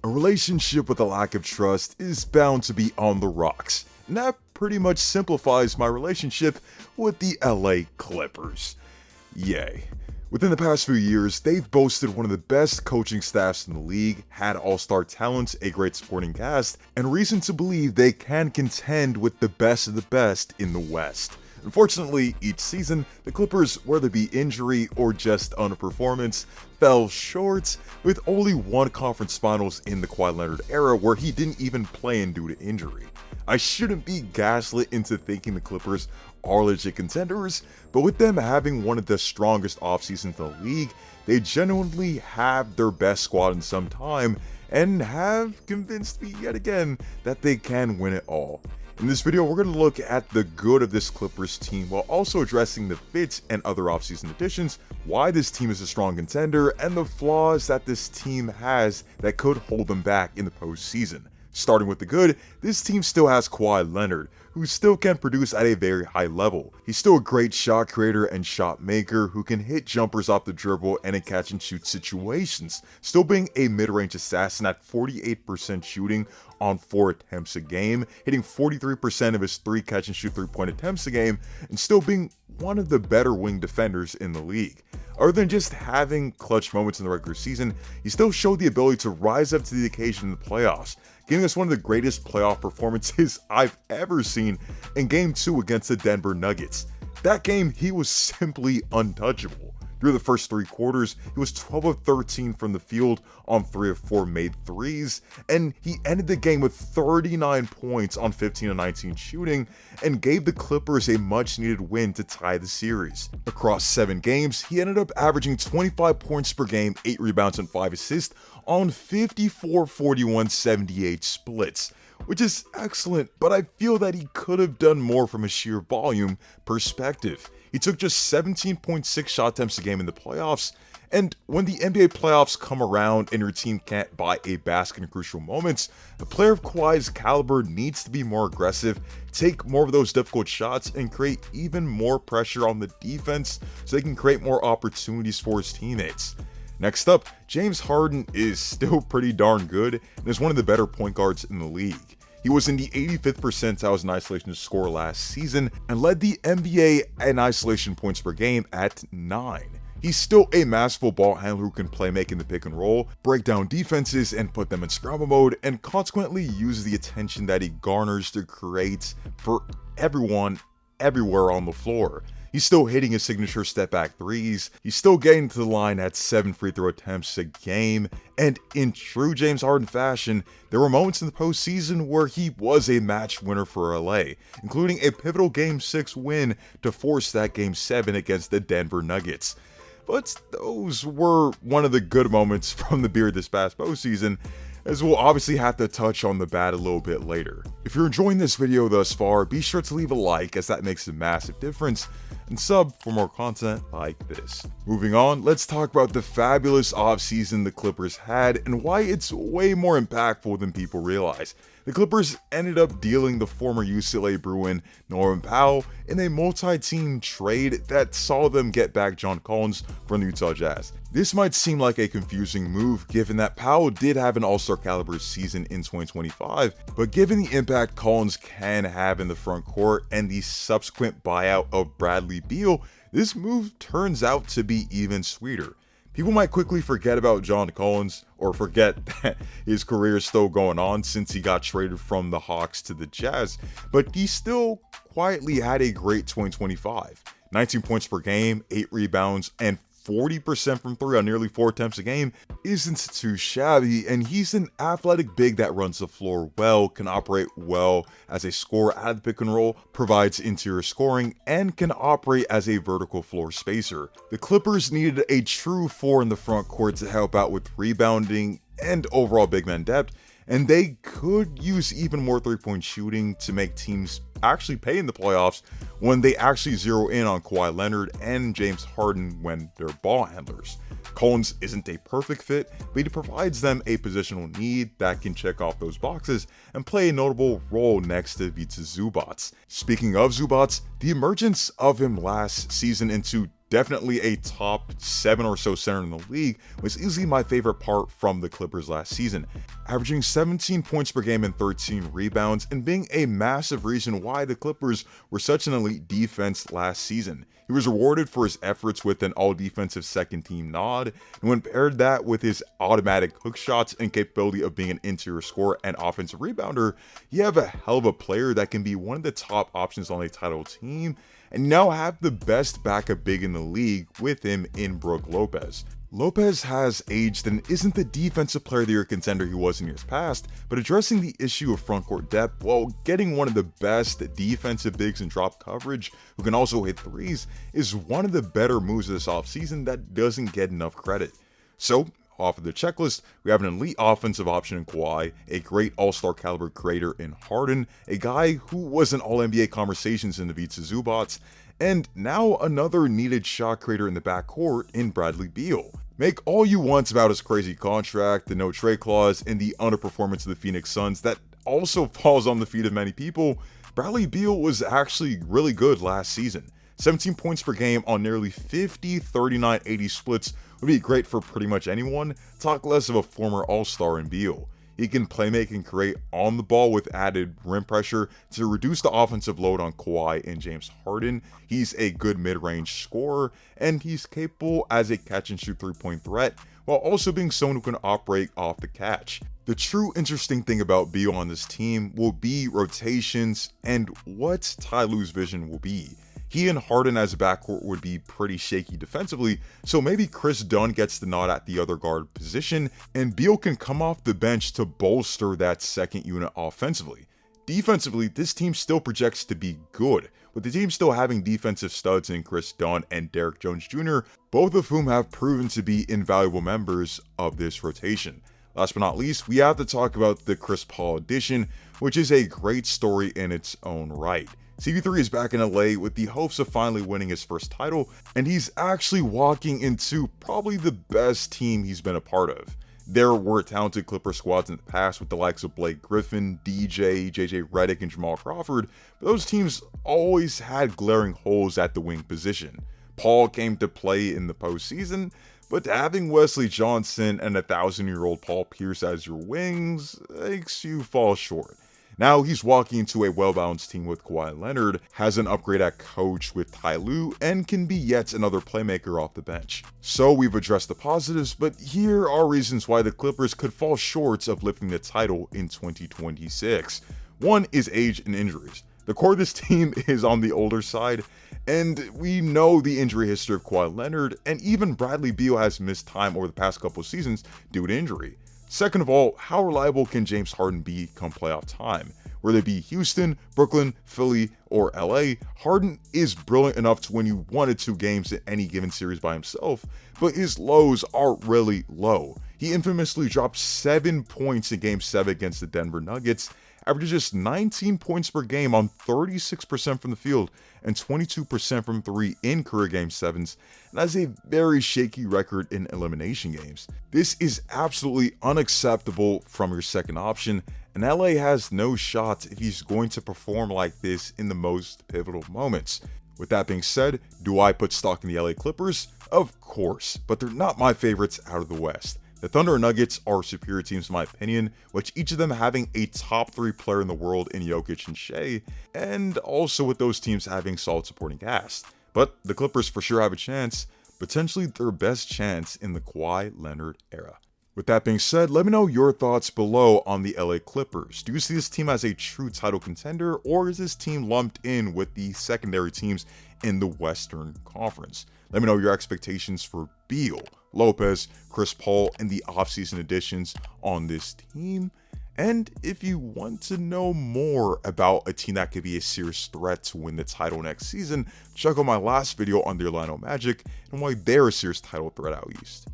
A relationship with a lack of trust is bound to be on the rocks, and that pretty much simplifies my relationship with the LA Clippers. Yay. Within the past few years, they've boasted one of the best coaching staffs in the league, had all-star talent, a great supporting cast, and reason to believe they can contend with the best of the best in the West. Unfortunately, each season, the Clippers, whether it be injury or just underperformance, fell short, with only one conference finals in the Kawhi Leonard era where he didn't even play in due to injury. I shouldn't be gaslit into thinking the Clippers are legit contenders, but with them having one of the strongest offseasons in the league, they genuinely have their best squad in some time, and have convinced me yet again that they can win it all. In this video, we're going to look at the good of this Clippers team while also addressing the fits and other offseason additions, why this team is a strong contender, and the flaws that this team has that could hold them back in the postseason. Starting with the good, this team still has Kawhi Leonard, who still can produce at a very high level. He's still a great shot creator and shot maker who can hit jumpers off the dribble and in catch and shoot situations, still being a mid-range assassin at 48% shooting on 4 attempts a game, hitting 43% of his 3 catch and shoot 3-point attempts a game, and still being one of the better wing defenders in the league. Other than just having clutch moments in the regular season, he still showed the ability to rise up to the occasion in the playoffs, giving us one of the greatest playoff performances I've ever seen in Game 2 against the Denver Nuggets. That game, he was simply untouchable. Through the first 3 quarters, he was 12 of 13 from the field on 3 of 4 made threes, and he ended the game with 39 points on 15 of 19 shooting, and gave the Clippers a much needed win to tie the series. Across 7 games, he ended up averaging 25 points per game, 8 rebounds and 5 assists on 54, 41, 78 splits, which is excellent, but I feel that he could have done more from a sheer volume perspective. He took just 17.6 shot attempts a game in the playoffs, and when the NBA playoffs come around and your team can't buy a basket in crucial moments, a player of Kawhi's caliber needs to be more aggressive, take more of those difficult shots, and create even more pressure on the defense so they can create more opportunities for his teammates. Next up, James Harden is still pretty darn good and is one of the better point guards in the league. He was in the 85th percentile as an isolation scorer last season and led the NBA in isolation points per game at 9. He's still a masterful ball handler who can play making the pick and roll, break down defenses and put them in scramble mode, and consequently use the attention that he garners to create for everyone everywhere on the floor. He's still hitting his signature step back threes, he's still getting to the line at 7 free throw attempts a game, and in true James Harden fashion, there were moments in the postseason where he was a match winner for LA, including a pivotal Game 6 win to force that Game 7 against the Denver Nuggets. But those were one of the good moments from the beard this past postseason, as we'll obviously have to touch on the bad a little bit later. If you're enjoying this video thus far, be sure to leave a like as that makes a massive difference, and sub for more content like this. Moving on, let's talk about the fabulous offseason the Clippers had and why it's way more impactful than people realize. The Clippers ended up dealing the former UCLA Bruin Norman Powell in a multi-team trade that saw them get back John Collins from the Utah Jazz. This might seem like a confusing move given that Powell did have an all-star caliber season in 2025, but given the impact Collins can have in the front court and the subsequent buyout of Bradley Beal, this move turns out to be even sweeter. People might quickly forget about John Collins, or forget that his career is still going on since he got traded from the Hawks to the Jazz, but he still quietly had a great 2025. 19 points per game, 8 rebounds, and 40% from 3 on nearly 4 attempts a game isn't too shabby, and he's an athletic big that runs the floor well, can operate well as a scorer out of the pick and roll, provides interior scoring, and can operate as a vertical floor spacer. The Clippers needed a true 4 in the front court to help out with rebounding and overall big man depth, and they could use even more 3-point shooting to make teams actually pay in the playoffs when they actually zero in on Kawhi Leonard and James Harden when they're ball handlers. Collins isn't a perfect fit, but he provides them a positional need that can check off those boxes and play a notable role next to Ivica Zubac. Speaking of Zubac, the emergence of him last season into definitely a top 7 or so center in the league was easily my favorite part from the Clippers last season. averaging 17 points per game and 13 rebounds, and being a massive reason why the Clippers were such an elite defense last season. He was rewarded for his efforts with an all-defensive second-team nod, and when paired that with his automatic hook shots and capability of being an interior scorer and offensive rebounder, you have a hell of a player that can be one of the top options on a title team, and you now have the best backup big in the league with him in Brook Lopez. Lopez has aged and isn't the defensive player of the year contender he was in years past, but addressing the issue of frontcourt depth while getting one of the best defensive bigs in drop coverage who can also hit threes is one of the better moves of this offseason that doesn't get enough credit. So, off of the checklist, we have an elite offensive option in Kawhi, a great all-star caliber creator in Harden, a guy who was in all-NBA conversations in the Ivica Zubats, and now another needed shot creator in the backcourt in Bradley Beal. Make all you want about his crazy contract, the no trade clause, and the underperformance of the Phoenix Suns that also falls on the feet of many people, Bradley Beal was actually really good last season. 17 points per game on nearly 50, 39, 80 splits would be great for pretty much anyone, talk less of a former all-star in Beal. He can playmake and create on the ball with added rim pressure to reduce the offensive load on Kawhi and James Harden. He's a good mid-range scorer, and he's capable as a catch-and-shoot three-point threat, while also being someone who can operate off the catch. The true interesting thing about Beal on this team will be rotations and what Ty Lue's vision will be. He and Harden as a backcourt would be pretty shaky defensively, so maybe Chris Dunn gets the nod at the other guard position, and Beal can come off the bench to bolster that second unit offensively. Defensively, this team still projects to be good, with the team still having defensive studs in Chris Dunn and Derrick Jones Jr., both of whom have proven to be invaluable members of this rotation. Last but not least, we have to talk about the Chris Paul addition, which is a great story in its own right. CP3 is back in LA with the hopes of finally winning his first title, and he's actually walking into probably the best team he's been a part of. There were talented Clipper squads in the past with the likes of Blake Griffin, DJ, JJ Redick, and Jamal Crawford, but those teams always had glaring holes at the wing position. Paul came to play in the postseason, but having Wesley Johnson and 1,000-year-old Paul Pierce as your wings makes you fall short. Now he's walking into a well-balanced team with Kawhi Leonard, has an upgrade at coach with Ty Lue, and can be yet another playmaker off the bench. So we've addressed the positives, but here are reasons why the Clippers could fall short of lifting the title in 2026. One is age and injuries. The core of this team is on the older side, and we know the injury history of Kawhi Leonard, and even Bradley Beal has missed time over the past couple of seasons due to injury. Second of all, how reliable can James Harden be come playoff time? Whether it be Houston, Brooklyn, Philly, or LA, Harden is brilliant enough to win you 1 or 2 games in any given series by himself, but his lows are really low. He infamously dropped 7 points in Game 7 against the Denver Nuggets, averages just 19 points per game on 36% from the field and 22% from 3 in career Game 7s, and has a very shaky record in elimination games. This is absolutely unacceptable from your second option, and LA has no shot if he's going to perform like this in the most pivotal moments. With that being said, do I put stock in the LA Clippers? Of course, but they're not my favorites out of the West. The Thunder and Nuggets are superior teams in my opinion, with each of them having a top 3 player in the world in Jokic and Shea, and also with those teams having solid supporting cast. But the Clippers for sure have a chance, potentially their best chance in the Kawhi Leonard era. With that being said, let me know your thoughts below on the LA Clippers. Do you see this team as a true title contender, or is this team lumped in with the secondary teams in the Western Conference? Let me know your expectations for Beal, Lopez, Chris Paul, and the offseason additions on this team. And if you want to know more about a team that could be a serious threat to win the title next season, check out my last video on the Orlando Magic and why they're a serious title threat out east.